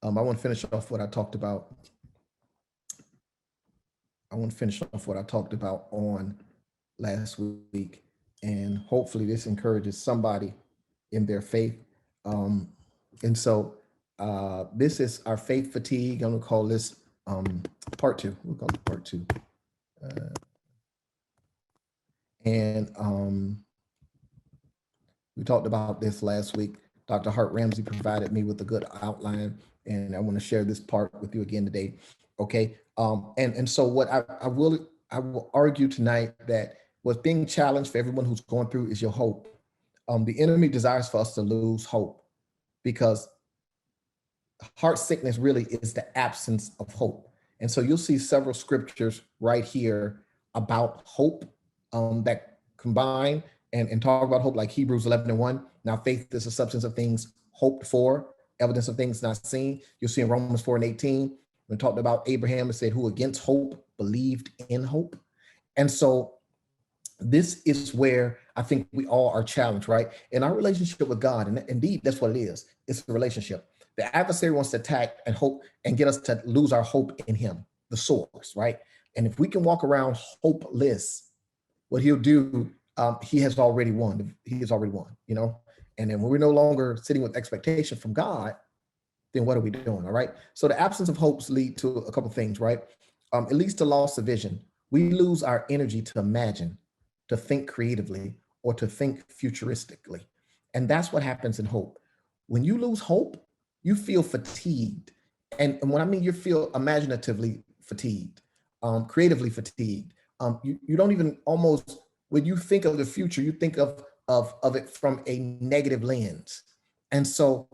I want to finish off what I talked about. I want to finish off what I talked about on last week, and hopefully this encourages somebody in their faith. Um, and so this is our faith fatigue. I'm gonna call this part two. We'll call it part two. Uh, and we talked about this last week. Dr. Hart Ramsey provided me with a good outline, and I want to share this part with you again today. Okay. And so what I will argue tonight that what's being challenged for everyone who's going through is your hope. The enemy desires for us to lose hope because heart sickness really is the absence of hope. And so you'll see several scriptures right here about hope that combine and talk about hope, like Hebrews 11:1. Now faith is the substance of things hoped for, evidence of things not seen. You'll see in Romans 4:18, when it talked about Abraham, it said, who against hope believed in hope. And so this is where I think we all are challenged, right? In our relationship with God, and indeed that's what it is. It's a relationship. The adversary wants to attack and hope and get us to lose our hope in him, the source, right? And if we can walk around hopeless, what he'll do, he has already won. He has already won, you know? And then when we're no longer sitting with expectation from God, then what are we doing, all right? So the absence of hopes lead to a couple of things, right? It leads to loss of vision. We lose our energy to imagine, to think creatively, or to think futuristically. And that's what happens in hope. When you lose hope, you feel fatigued. And when I mean you feel imaginatively fatigued, creatively fatigued, you don't even almost, when you think of the future, you think of it from a negative lens. And so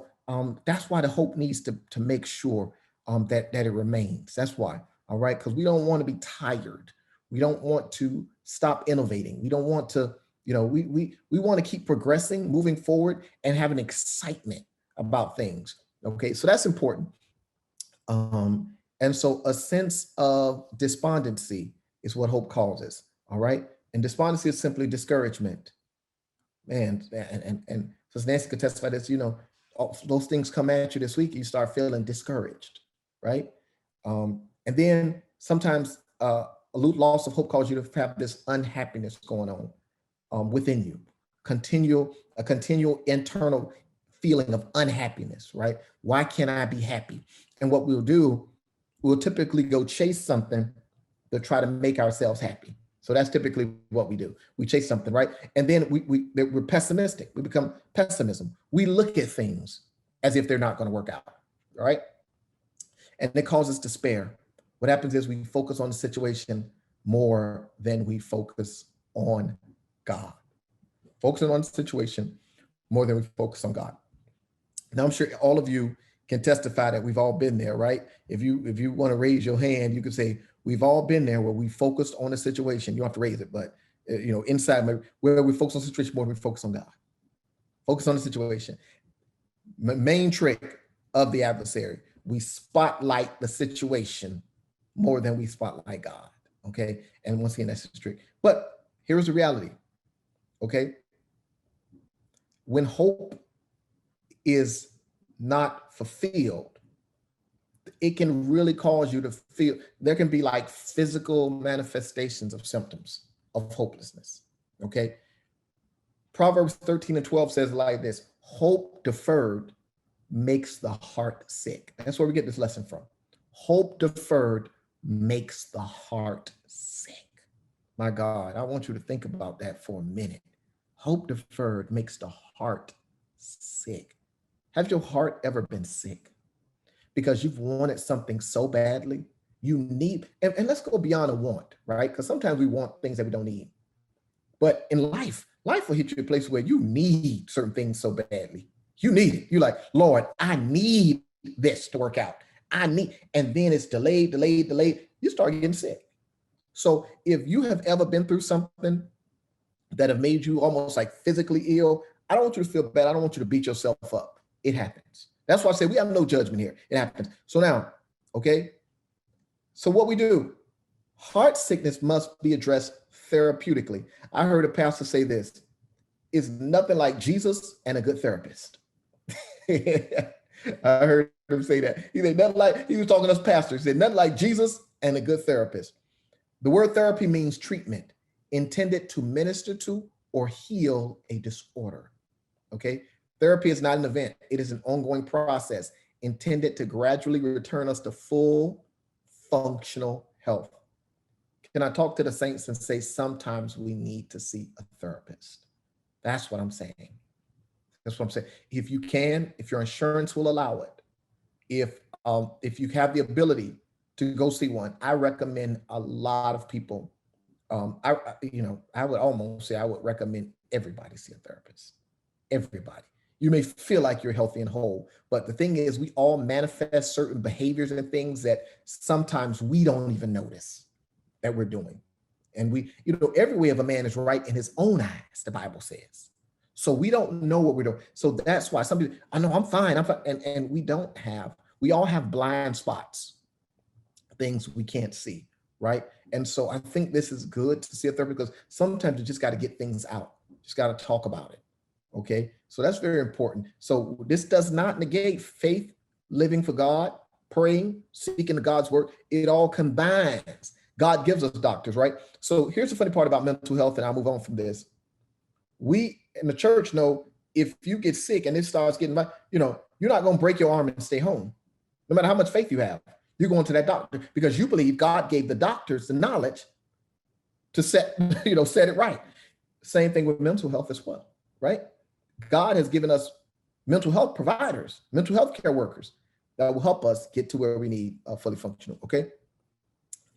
that's why the hope needs to make sure that it remains. That's why, all right? Because we don't want to be tired. We don't want to stop innovating. We don't want to, we want to keep progressing, moving forward, and having excitement about things. Okay, so that's important. And so a sense of despondency is what hope causes. All right, and despondency is simply discouragement. And so Nancy could testify this. All those things come at you this week, you start feeling discouraged, right? And then sometimes a loss of hope causes you to have this unhappiness going on within you, a continual internal feeling of unhappiness, right? Why can't I be happy? And what we'll do, we'll typically go chase something to try to make ourselves happy. So that's typically what we do. We chase something, right? And then we're pessimistic. We become pessimism. We look at things as if they're not going to work out, right? And it causes despair. What happens is we focus on the situation more than we focus on God. Focusing on the situation more than we focus on God. Now, I'm sure all of you can testify that we've all been there, right? If you want to raise your hand, you can say, we've all been there where we focused on a situation. You don't have to raise it, but inside where we focus on the situation more than we focus on God. Focus on the situation. Main trick of the adversary, we spotlight the situation more than we spotlight God, okay? And once again, that's the trick. But here's the reality, okay? When hope is not fulfilled, it can really cause you to feel, there can be like physical manifestations of symptoms of hopelessness, okay? Proverbs 13:12 says like this, hope deferred makes the heart sick. That's where we get this lesson from. Hope deferred makes the heart sick. My God, I want you to think about that for a minute. Hope deferred makes the heart sick. Has your heart ever been sick? Because you've wanted something so badly, you need, and let's go beyond a want, right? Because sometimes we want things that we don't need. But in life will hit you a place where you need certain things so badly. You need it. You're like, Lord, I need this to work out. And then it's delayed. You start getting sick. So if you have ever been through something that have made you almost like physically ill, I don't want you to feel bad. I don't want you to beat yourself up. It happens. That's why I say we have no judgment here. It happens. So now, okay. So what we do, heart sickness must be addressed therapeutically. I heard a pastor say this, it's nothing like Jesus and a good therapist. I heard him say that. He said, nothing like, he was talking to us pastors. He said, nothing like Jesus and a good therapist. The word therapy means treatment intended to minister to or heal a disorder. Okay. Therapy is not an event, it is an ongoing process intended to gradually return us to full functional health. Can I talk to the saints and say sometimes we need to see a therapist? That's what I'm saying. That's what I'm saying. If you can, if your insurance will allow it, if you have the ability to go see one, I recommend a lot of people. I would almost say I would recommend everybody see a therapist. Everybody. You may feel like you're healthy and whole, but the thing is, we all manifest certain behaviors and things that sometimes we don't even notice that we're doing. And every way of a man is right in his own eyes, the Bible says. So we don't know what we're doing. So that's why some people, I know I'm fine. And we all have blind spots, things we can't see, right? And so I think this is good to see a therapist because sometimes you just got to get things out. Just got to talk about it. Okay. So that's very important. So this does not negate faith, living for God, praying, seeking God's word. It all combines. God gives us doctors, right? So here's the funny part about mental health, and I'll move on from this. We in the church know if you get sick and it starts getting bad, you're not going to break your arm and stay home. No matter how much faith you have, you're going to that doctor because you believe God gave the doctors the knowledge to set it right. Same thing with mental health as well, right? God has given us mental health providers, mental health care workers that will help us get to where we need fully functional. Okay.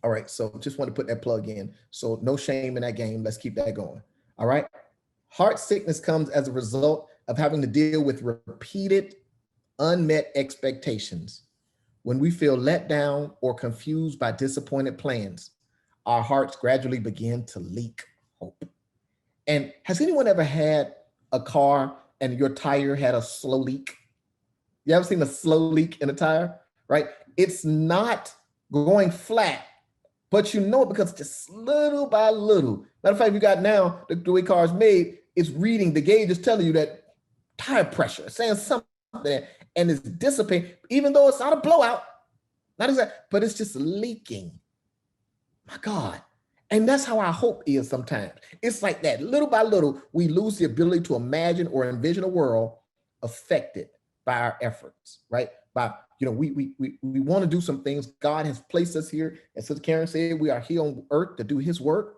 All right. So just want to put that plug in. So no shame in that game. Let's keep that going. All right. Heart sickness comes as a result of having to deal with repeated unmet expectations. When we feel let down or confused by disappointed plans, our hearts gradually begin to leak hope. And has anyone ever had a car and your tire had a slow leak? You ever seen a slow leak in a tire, right? It's not going flat, but you know it because just little by little. Matter of fact, you got now, the way cars made, it's reading, the gauge is telling you that tire pressure, saying something there, and it's dissipating, even though it's not a blowout, not exactly, but it's just leaking. My God. And that's how our hope is sometimes. It's like that. Little by little, we lose the ability to imagine or envision a world affected by our efforts, right? We want to do some things. God has placed us here. And Sister Karen said, we are here on earth to do his work,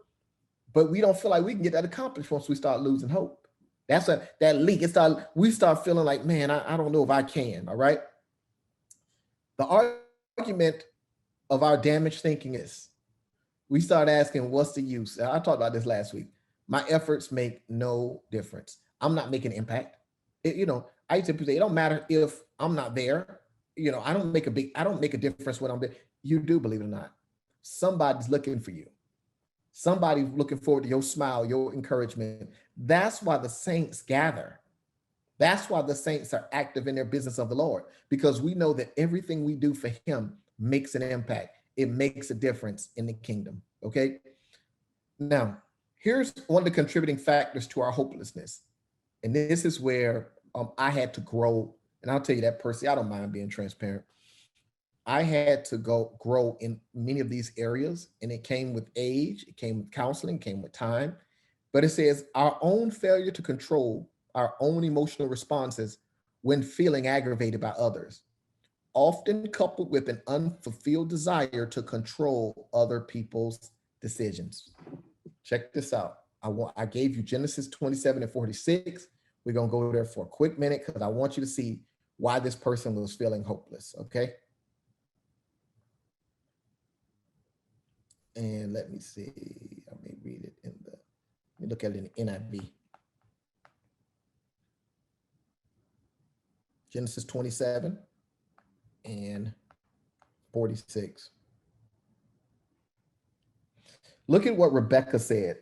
but we don't feel like we can get that accomplished once we start losing hope. That's that leak. We start feeling like, man, I don't know if I can, all right? The argument of our damaged thinking is, we start asking, what's the use? I talked about this last week. My efforts make no difference. I'm not making impact. I used to say, it don't matter if I'm not there. I don't make a difference when I'm there. You do, believe it or not. Somebody's looking for you. Somebody's looking forward to your smile, your encouragement. That's why the saints gather. That's why the saints are active in their business of the Lord, because we know that everything we do for him makes an impact. It makes a difference in the kingdom. Okay. Now, here's one of the contributing factors to our hopelessness. And this is where I had to grow. And I'll tell you that, Percy, I don't mind being transparent. I had to grow in many of these areas, and it came with age, it came with counseling, it came with time. But it says our own failure to control our own emotional responses when feeling aggravated by others, often coupled with an unfulfilled desire to control other people's decisions. Check this out. I gave you Genesis 27 and 46. We're going to go there for a quick minute because I want you to see why this person was feeling hopeless, okay? And let me see. I may read it let me look at it in NIV. Genesis 27 and 46. Look at what Rebecca said.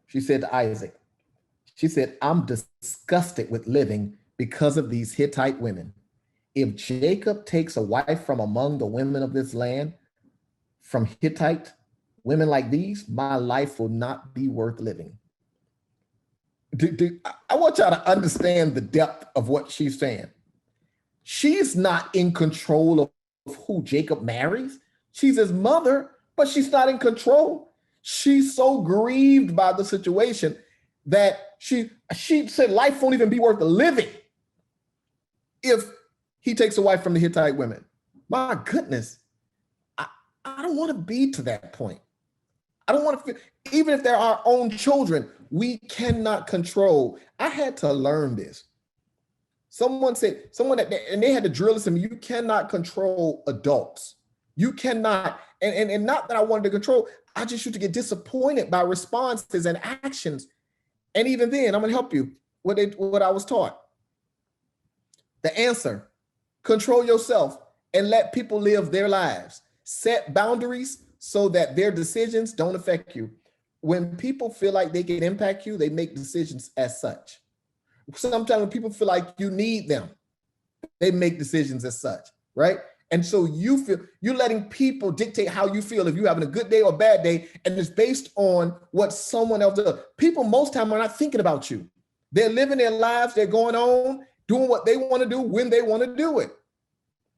She said to Isaac, she said, I'm disgusted with living because of these Hittite women. If Jacob takes a wife from among the women of this land, from Hittite women like these, my life will not be worth living. I want y'all to understand the depth of what she's saying. She's not in control of who Jacob marries. She's his mother, but she's not in control. She's so grieved by the situation that she said life won't even be worth living if he takes a wife from the Hittite women. My goodness, I don't want to be to that point. I don't want to feel, even if they're our own children, we cannot control. I had to learn this. Someone and they had to drill this in me. You cannot control adults. You cannot, and not that I wanted to control, I just used to get disappointed by responses and actions. And even then, I'm gonna help you with what I was taught. The answer: control yourself and let people live their lives. Set boundaries so that their decisions don't affect you. When people feel like they can impact you, they make decisions as such. Sometimes when people feel like you need them, they make decisions as such, right? And so you feel you're letting people dictate how you feel if you're having a good day or a bad day, and it's based on what someone else does. People most time are not thinking about you. They're living their lives, they're going on, doing what they want to do when they want to do it,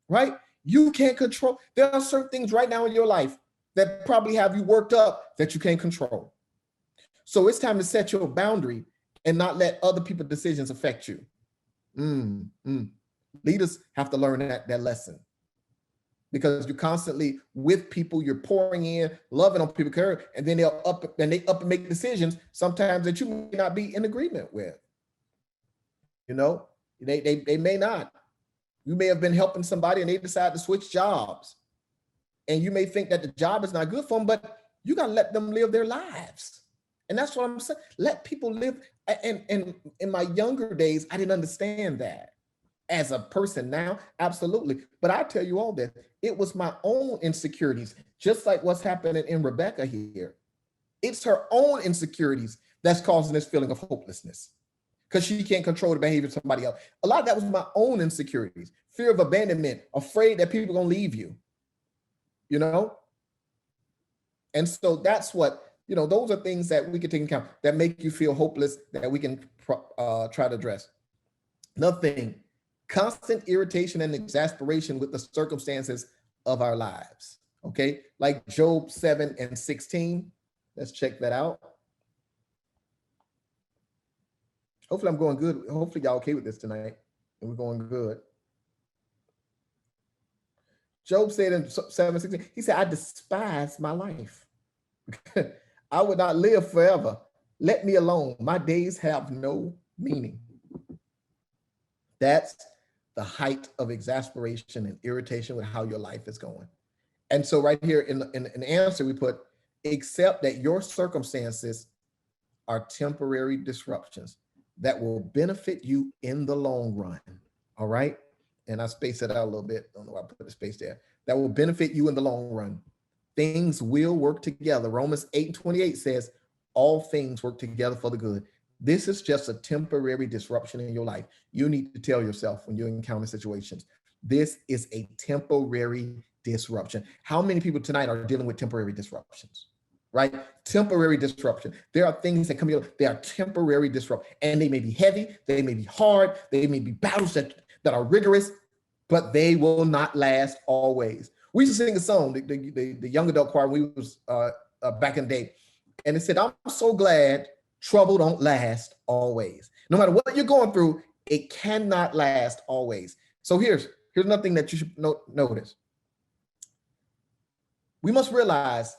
right? You can't control. There are certain things right now in your life that probably have you worked up that you can't control. So it's time to set your boundary and not let other people's decisions affect you. Leaders have to learn that lesson, because you're constantly with people, you're pouring in, loving on people, and then they up and make decisions sometimes that you may not be in agreement with. You know, they may not. You may have been helping somebody and they decide to switch jobs. And you may think that the job is not good for them, but you got to let them live their lives. And that's what I'm saying. Let people live. And in my younger days, I didn't understand that. As a person now, absolutely. But I tell you all this, it was my own insecurities, just like what's happening in Rebecca here. It's her own insecurities that's causing this feeling of hopelessness, because she can't control the behavior of somebody else. A lot of that was my own insecurities, fear of abandonment, afraid that people are going to leave you, you know? And so that's what, those are things that we can take into account that make you feel hopeless, that we can try to address. Another thing, constant irritation and exasperation with the circumstances of our lives, okay? Like Job 7:16. Let's check that out. Hopefully I'm going good. Hopefully y'all okay with this tonight and we're going good. Job said in 7:16, he said, I despise my life. I would not live forever. Let me alone. My days have no meaning. That's the height of exasperation and irritation with how your life is going. And so right here in the answer we put, accept that your circumstances are temporary disruptions that will benefit you in the long run. All right. And I spaced it out a little bit. I don't know why I put the space there. That will benefit you in the long run. Things will work together. Romans 8:28 says, all things work together for the good. This is just a temporary disruption in your life. You need to tell yourself when you encounter situations, this is a temporary disruption. How many people tonight are dealing with temporary disruptions? Right? Temporary disruption. There are things that come in, they are temporary disruption, and they may be heavy, they may be hard, they may be battles that are rigorous, but they will not last always. We used to sing a song, the young adult choir, we was back in the day, and it said, I'm so glad trouble don't last always. No matter what you're going through, it cannot last always. So here's another thing that you should notice. We must realize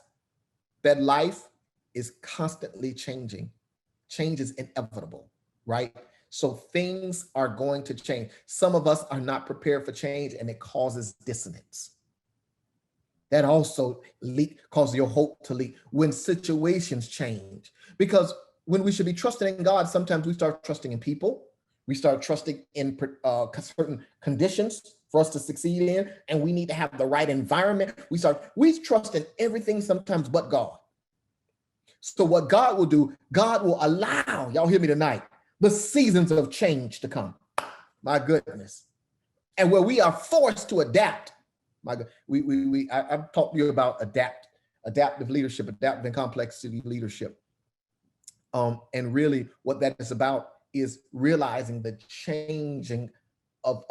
that life is constantly changing. Change is inevitable, right? So things are going to change. Some of us are not prepared for change, and it causes dissonance. That also causes your hope to leak when situations change. Because when we should be trusting in God, sometimes we start trusting in people. We start trusting in certain conditions for us to succeed in, and we need to have the right environment. We trust in everything sometimes but God. So what God will do, God will allow, y'all hear me tonight, the seasons of change to come. My goodness. And where we are forced to adapt. My God, I've talked to you about adaptive leadership, adaptive and complexity leadership. And really what that is about is realizing the changing of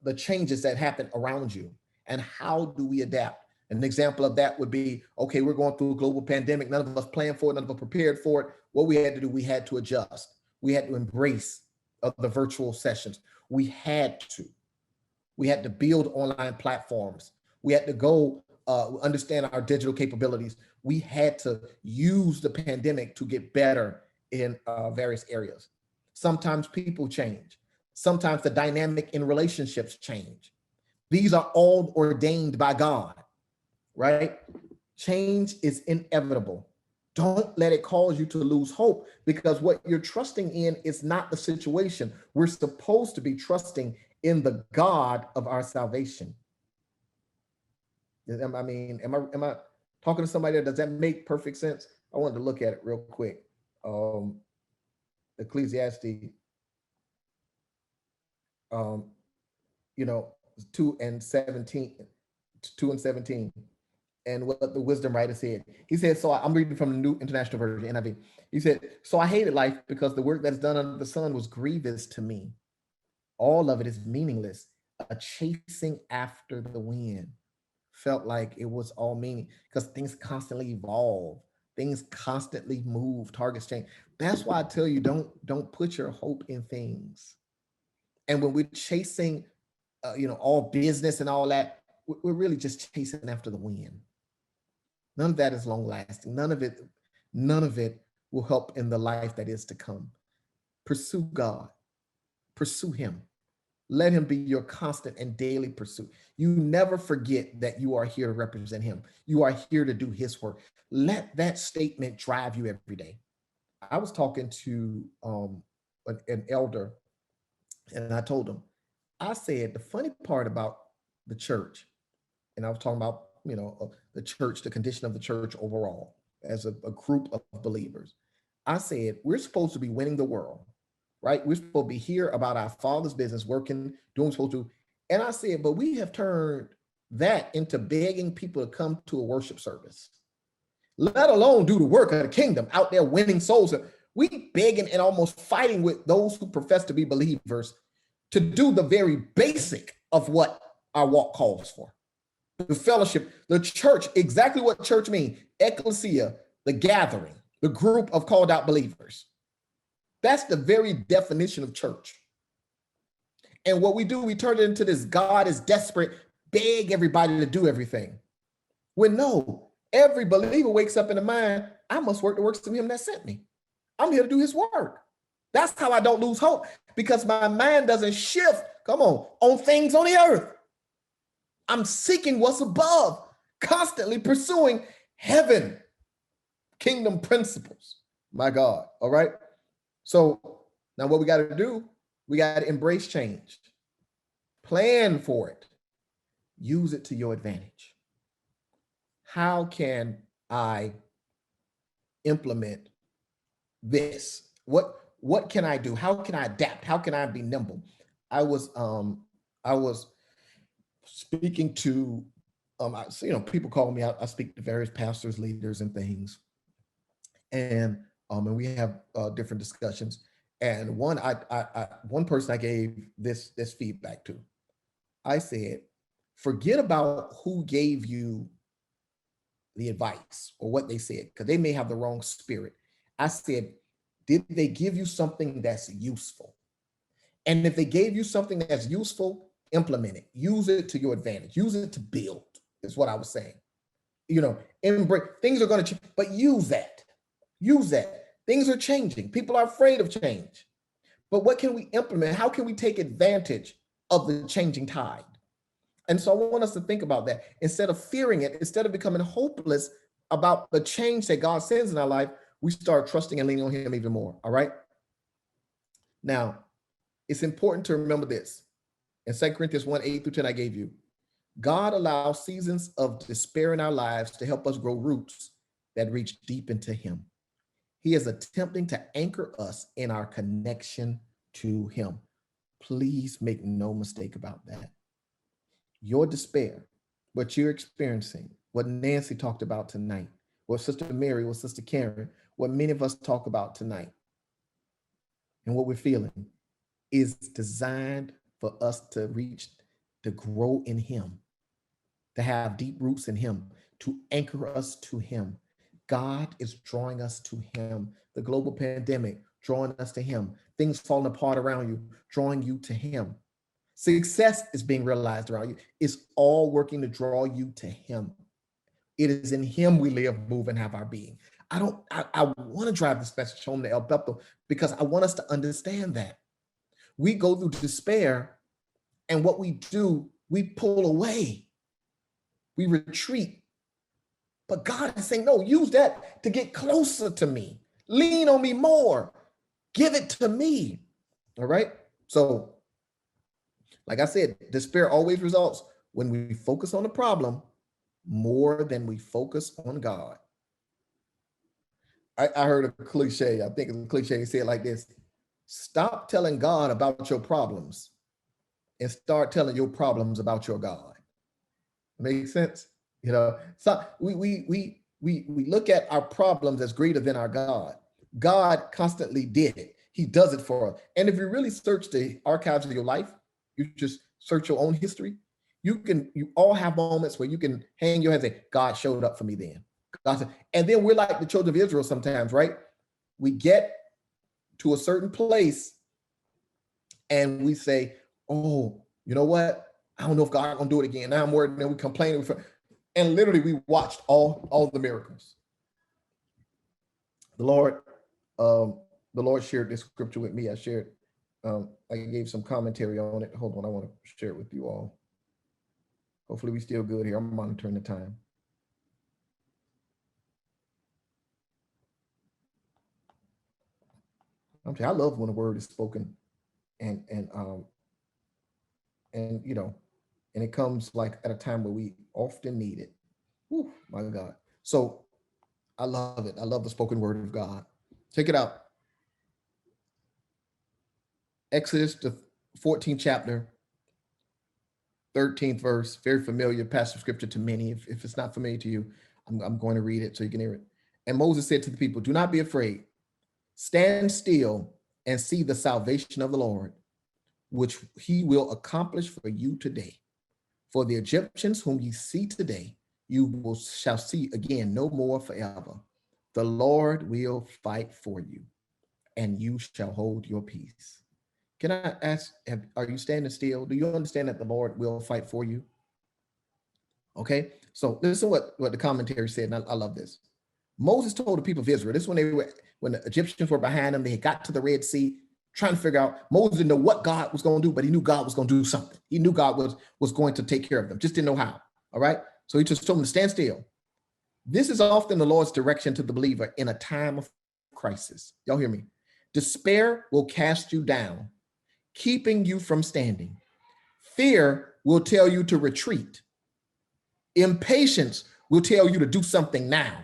the changes that happen around you, and how do we adapt? An example of that would be, okay, we're going through a global pandemic. None of us planned for it. None of us prepared for it. What we had to do, we had to adjust. We had to embrace the virtual sessions. We had to. We had to build online platforms. We had to go understand our digital capabilities. We had to use the pandemic to get better in various areas. Sometimes people change. Sometimes the dynamic in relationships change. These are all ordained by God, right? Change is inevitable. Don't let it cause you to lose hope, because what you're trusting in is not the situation. We're supposed to be trusting in the God of our salvation. I mean, am I talking to somebody? Does that make perfect sense? I wanted to look at it real quick. Ecclesiastes, um, 2 and 17, 2 and 17, and what the wisdom writer said. He said, so I'm reading from the New International Version, NIV. He said, so I hated life because the work that's done under the sun was grievous to me. All of it is meaningless, a chasing after the wind. Felt like it was all meaning because things constantly evolve, things constantly move, targets change. That's why I tell you, don't put your hope in things. And when we're chasing, all business and all that, we're really just chasing after the wind. None of that is long lasting. None of it will help in the life that is to come. Pursue God. Pursue him. Let him be your constant and daily pursuit. You never forget that you are here to represent him. You are here to do his work. Let that statement drive you every day. I was talking to an elder, and I told him, I said, the funny part about the church, and I was talking about, the church, the condition of the church overall, as a group of believers. I said, we're supposed to be winning the world, right? We're supposed to be here about our Father's business, working, doing what we're supposed to. And I said, but we have turned that into begging people to come to a worship service, let alone do the work of the kingdom out there winning souls. We begging and almost fighting with those who profess to be believers to do the very basic of what our walk calls for. The fellowship, the church, exactly what church means, ecclesia, the gathering, the group of called out believers. That's the very definition of church. And what we do, we turn it into this God is desperate, beg everybody to do everything. When no, every believer wakes up in the mind, I must work the works of him that sent me. I'm here to do his work. That's how I don't lose hope, because my mind doesn't shift, on things on the earth. I'm seeking what's above, constantly pursuing heaven, kingdom principles, my God, all right? So now what we got to do, we got to embrace change, plan for it, use it to your advantage. How can I implement this? What can I do? How can I adapt? How can I be nimble? I was speaking to, people call me out. I speak to various pastors, leaders, and things, and we have different discussions. And one person I gave this feedback to, I said, forget about who gave you the advice or what they said, because they may have the wrong spirit. I said, did they give you something that's useful? And if they gave you something that's useful, implement it. Use it to your advantage. Use it to build, is what I was saying. Embrace, things are going to change, but use that. Use that. Things are changing. People are afraid of change. But what can we implement? How can we take advantage of the changing tide? And so I want us to think about that. Instead of fearing it, instead of becoming hopeless about the change that God sends in our life, we start trusting and leaning on him even more, all right? Now, it's important to remember this. In 2 Corinthians 1, 8-10, I gave you, God allows seasons of despair in our lives to help us grow roots that reach deep into him. He is attempting to anchor us in our connection to him. Please make no mistake about that. Your despair, what you're experiencing, what Nancy talked about tonight, what Sister Mary, what Sister Karen, what many of us talk about tonight, and what we're feeling is designed for us to reach to grow in him, to have deep roots in him, to anchor us to him. God is drawing us to him. The global pandemic, drawing us to him. Things falling apart around you, drawing you to him. Success is being realized around you. It's all working to draw you to him. It is in him we live, move, and have our being. I want to drive this message home to El Bethel because I want us to understand that. We go through despair, and what we do, we pull away. We retreat. But God is saying, no, use that to get closer to me. Lean on me more. Give it to me. All right? So, like I said, despair always results when we focus on the problem more than we focus on God. I heard a cliche. I think it's a cliche. Say it like this. Stop telling God about your problems and start telling your problems about your God. Make sense? You know, so we look at our problems as greater than our God. God constantly did it. He does it for us. And if you really search the archives of your life, you just search your own history, you all have moments where you can hang your head and say, God showed up for me then. God said, and then we're like the children of Israel sometimes, right? We get to a certain place and we say, oh, you know what? I don't know if God gonna do it again. Now I'm worried, and then we complain. And literally we watched all the miracles. The Lord shared this scripture with me. I gave some commentary on it. Hold on, I want to share it with you all. Hopefully we still good here. I'm monitoring the time. I love when a word is spoken and you know, and it comes like at a time where we often need it. Whew, my God. So I love it. I love the spoken word of God. Check it out. Exodus, the 14th chapter, 13th verse, very familiar passage of scripture to many. If it's not familiar to you, I'm going to read it so you can hear it. And Moses said to the people, do not be afraid. Stand still and see the salvation of the Lord, which he will accomplish for you today. For the Egyptians whom you see today, shall see again no more forever. The Lord will fight for you, and you shall hold your peace. Can I ask, are you standing still? Do you understand that the Lord will fight for you? Okay, so listen what the commentary said, and I love this. Moses told the people of Israel, this is when the Egyptians were behind them, they had got to the Red Sea, trying to figure out, Moses didn't know what God was going to do, but he knew God was going to do something. He knew God was going to take care of them, just didn't know how, all right? So he just told them to stand still. This is often the Lord's direction to the believer in a time of crisis. Y'all hear me? Despair will cast you down, keeping you from standing. Fear will tell you to retreat. Impatience will tell you to do something now.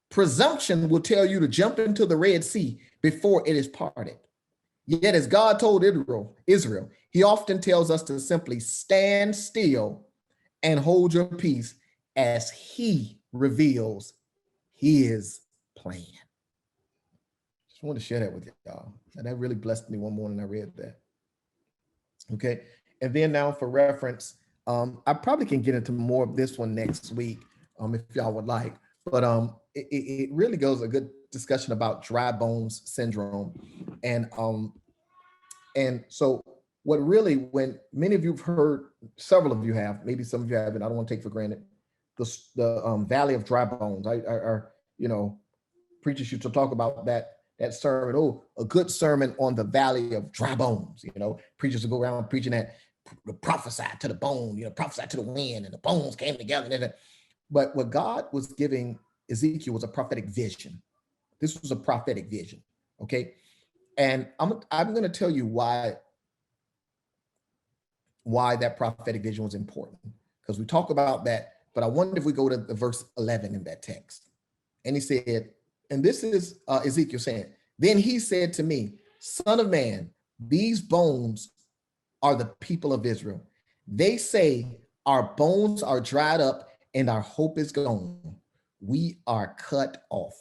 Presumption will tell you to jump into the Red Sea before it is parted. Yet as God told Israel, he often tells us to simply stand still and hold your peace as he reveals his plan. Just want to share that with y'all. And that really blessed me one morning I read that. Okay. And then now for reference, I probably can get into more of this one next week, if y'all would like. But it really goes a good discussion about dry bones syndrome. And so what really, when many of you have heard, several of you have, maybe some of you haven't, I don't want to take for granted, the valley of dry bones. You know, preachers used to talk about that sermon. Oh, a good sermon on the valley of dry bones. You know, preachers would go around preaching that, prophesy to the bone, you know, prophesy to the wind, and the bones came together. But what God was giving Ezekiel was a prophetic vision. This was a prophetic vision. Okay. And I'm going to tell you why that prophetic vision was important, because we talk about that, but I wonder if we go to the verse 11 in that text. And he said, and this is Ezekiel saying, then he said to me, son of man, these bones are the people of Israel. They say our bones are dried up and our hope is gone. We are cut off.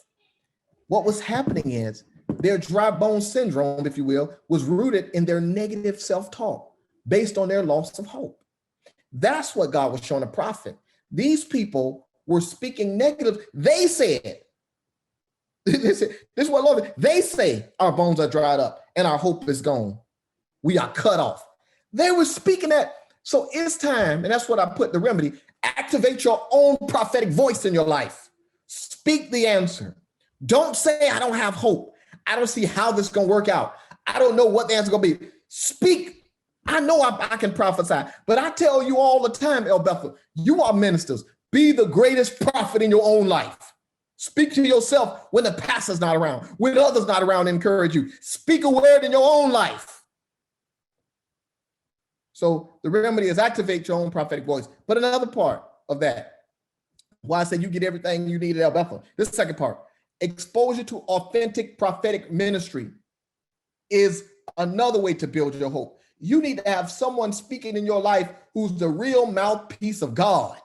What was happening is their dry bone syndrome, if you will, was rooted in their negative self-talk based on their loss of hope. That's what God was showing a prophet. These people were speaking negative. They said, this is what Lord, they say our bones are dried up and our hope is gone. We are cut off. They were speaking that. So it's time, and that's what I put the remedy. Activate your own prophetic voice in your life. Speak the answer. Don't say, I don't have hope. I don't see how this is going to work out. I don't know what the answer is going to be. Speak. I know I can prophesy, but I tell you all the time, El Bethel, you are ministers. Be the greatest prophet in your own life. Speak to yourself when the pastor's not around, when others not around to encourage you. Speak a word in your own life. So the remedy is activate your own prophetic voice. But another part of that, why I said you get everything you need at El Bethel. This is the second part. Exposure to authentic prophetic ministry is another way to build your hope. You need to have someone speaking in your life who's the real mouthpiece of God,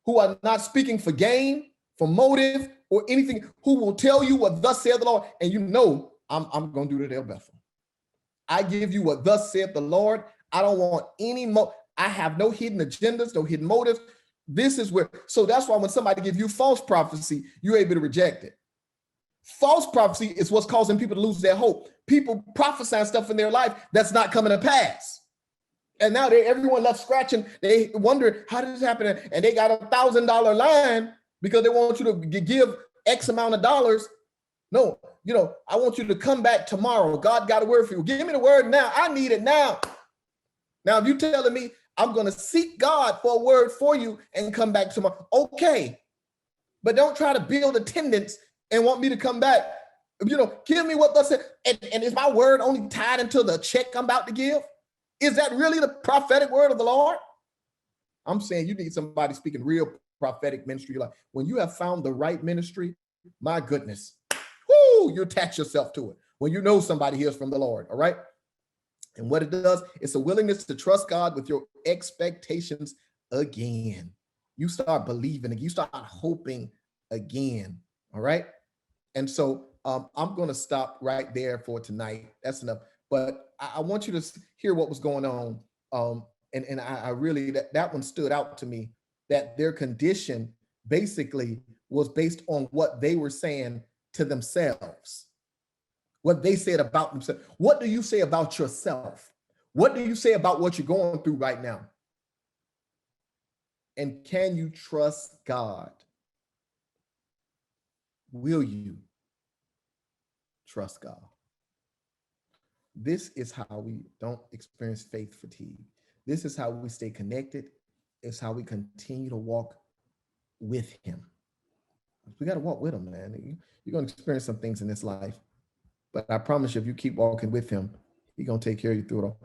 who are not speaking for gain, for motive, or anything, who will tell you what thus saith the Lord. And you know, I'm going to do it at El Bethel. I give you what thus saith the Lord. I don't want any I have no hidden agendas, no hidden motives. This is where, so that's why when somebody gives you false prophecy, you're able to reject it. False prophecy is what's causing people to lose their hope. People prophesying stuff in their life that's not coming to pass. And now everyone left scratching. They wonder, how did this happen? And they got $1,000 line because they want you to give X amount of dollars. No, I want you to come back tomorrow. God got a word for you. Give me the word now. I need it now. Now, if you're telling me I'm going to seek God for a word for you and come back tomorrow, okay. But don't try to build attendance and want me to come back. Give me what thus said. And is my word only tied into the check I'm about to give? Is that really the prophetic word of the Lord? I'm saying you need somebody speaking real prophetic ministry. Like when you have found the right ministry, my goodness, you attach yourself to it. When you know somebody hears from the Lord, all right? And what it does, it's a willingness to trust God with your expectations again. You start believing again. You start hoping again, all right? And so I'm going to stop right there for tonight. That's enough. But I want you to hear what was going on. And I really, that one stood out to me, that their condition basically was based on what they were saying to themselves, what they said about themselves. What do you say about yourself? What do you say about what you're going through right now? And can you trust God? Will you trust God? This is how we don't experience faith fatigue. This is how we stay connected. It's how we continue to walk with him. We got to walk with him, man. You're going to experience some things in this life, but I promise you, if you keep walking with him, he's going to take care of you through it all.